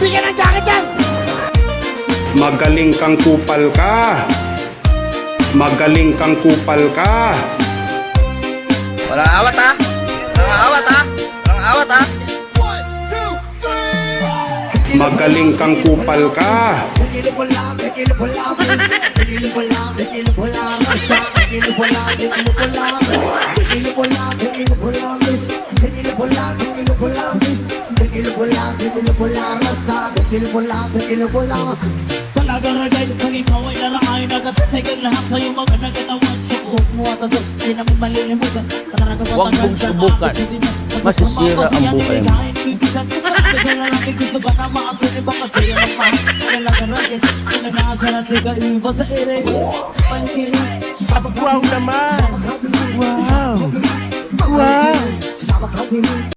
Bigyan ng jacket yan! Magaling kang kupal ka. Magaling kang kupal ka. Walang awat ha? Walang awat ha? Walang awat ha? Magaling kang kupal ka. Palagaragay kung ikaw ay narangay nagatategan lahat sa'yo mga nagatawa. Subok mo at ito, di naman malilimutan. Huwag mong subukan. Masisira ang buhay mo. Wow naman! Wow! Wow!